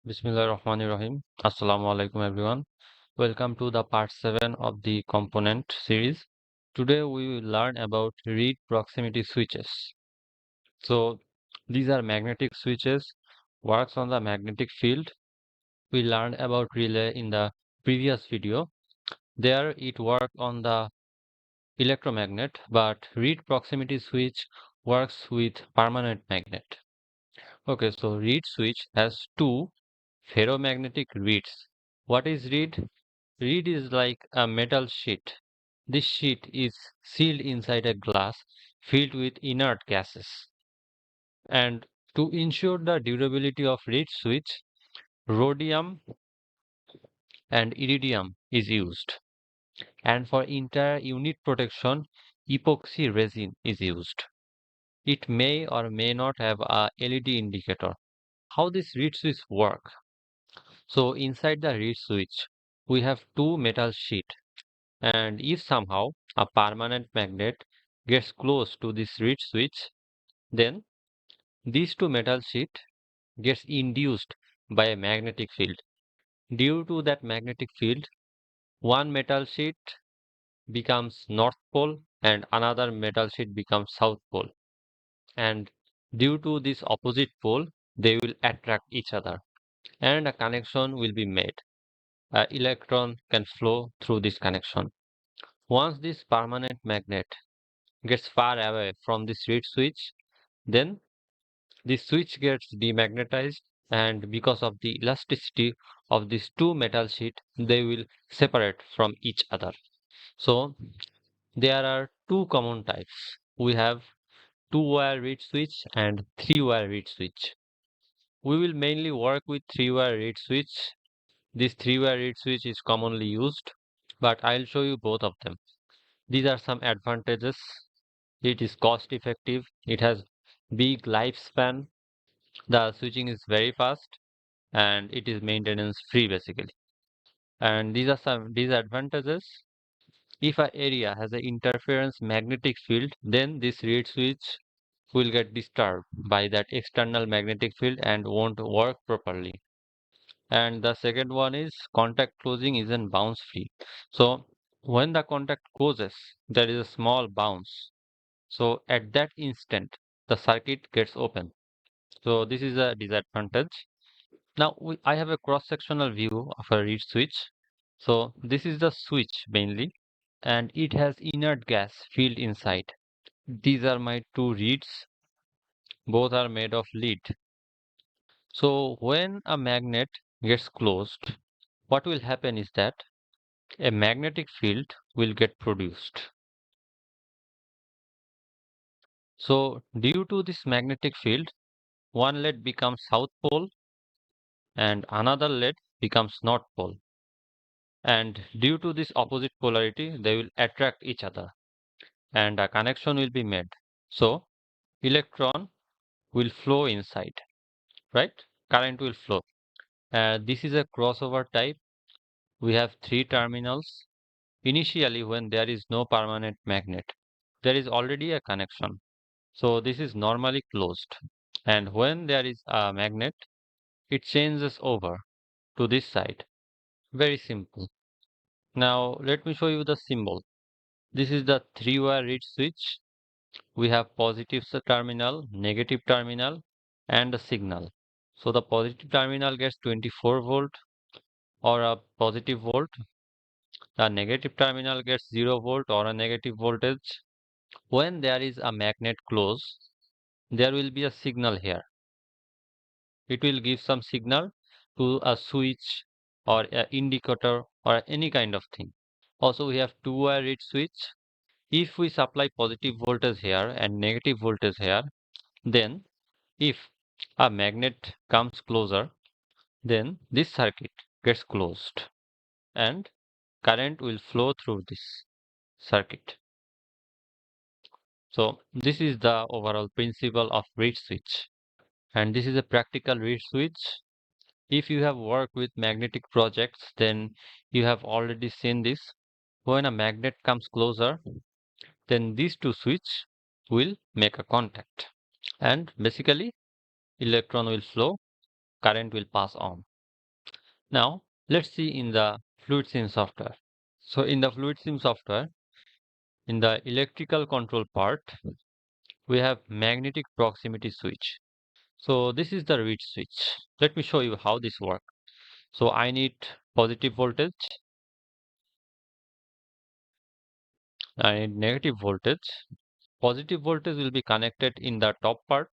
Bismillahirrahmanirrahim. Assalamu alaikum everyone. Welcome to the part 7 of the component series. Today we will learn about reed proximity switches. So these are magnetic switches, works on the magnetic field. We learned about relay in the previous video. There it worked on the electromagnet, but reed proximity switch works with permanent magnet. Okay, so reed switch has two ferromagnetic reeds. What is reed? Reed is like a metal sheet. This sheet is sealed inside a glass filled with inert gases. And to ensure the durability of reed switch, rhodium and iridium is used. And for entire unit protection, epoxy resin is used. It may or may not have a LED indicator. How this reed switch work? So inside the reed switch, we have two metal sheet, and if somehow a permanent magnet gets close to this reed switch, then these two metal sheet gets induced by a magnetic field. Due to that magnetic field, one metal sheet becomes north pole and another metal sheet becomes south pole. And due to this opposite pole, they will attract each other and a connection will be made. An electron can flow through this connection. Once this permanent magnet gets far away from this reed switch, then the switch gets demagnetized, and because of the elasticity of these two metal sheet, they will separate from each other. So there are two common types. We have two-wire reed switch and three-wire reed switch. We will mainly work with three-wire reed switch. This three-wire reed switch is commonly used, but I'll show you both of them. These are some advantages. It is cost effective. It has big lifespan. The switching is very fast and it is maintenance free basically. And these are some disadvantages. If an area has an interference magnetic field, then this reed switch will get disturbed by that external magnetic field and won't work properly. And the second one is contact closing isn't bounce free. So when the contact closes, there is a small bounce. So at that instant, the circuit gets open. So this is a disadvantage. Now I have a cross-sectional view of a reed switch. So this is the switch mainly, and it has inert gas filled inside. These are my two reeds. Both are made of lead. So when a magnet gets closed, what will happen is that a magnetic field will get produced. So due to this magnetic field, one lead becomes south pole and another lead becomes north pole. And due to this opposite polarity, they will attract each other and a connection will be made. So electron will flow inside, right? Current will flow. This is a crossover type. We have three terminals. Initially, when there is no permanent magnet, there is already a connection. So this is normally closed. And when there is a magnet, it changes over to this side. Very simple. Now let me show you the symbol. This is the three-wire reed switch. We have positive terminal, negative terminal, and a signal. So the positive terminal gets 24 volt or a positive volt. The negative terminal gets 0 volt or a negative voltage. When there is a magnet close, there will be a signal here. It will give some signal to a switch or an indicator or any kind of thing. Also, we have two-wire reed switch. If we supply positive voltage here and negative voltage here, then if a magnet comes closer, then this circuit gets closed and current will flow through this circuit. So this is the overall principle of reed switch. And this is a practical reed switch. If you have worked with magnetic projects, then you have already seen this. When a magnet comes closer, then these two switch will make a contact. And basically, electron will flow, current will pass on. Now let's see in the fluid sim software. So in the fluid sim software, in the electrical control part, we have magnetic proximity switch. So this is the reed switch. Let me show you how this works. So I need positive voltage, I need negative voltage. Positive voltage will be connected in the top part,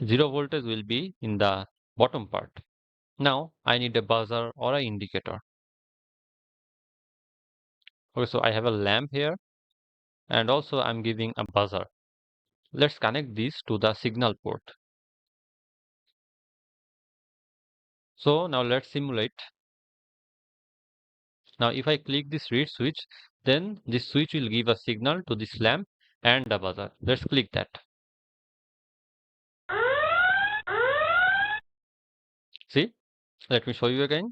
zero voltage will be in the bottom part. Now I need a buzzer or an indicator. Okay, so I have a lamp here and also I'm giving a buzzer. Let's connect this to the signal port. So now let's simulate. Now if I click this reed switch, then this switch will give a signal to this lamp and the buzzer. Let's click that. See, let me show you again.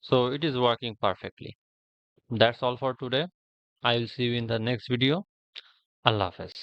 So it is working perfectly. That's all for today. I will see you in the next video. Allah Hafiz.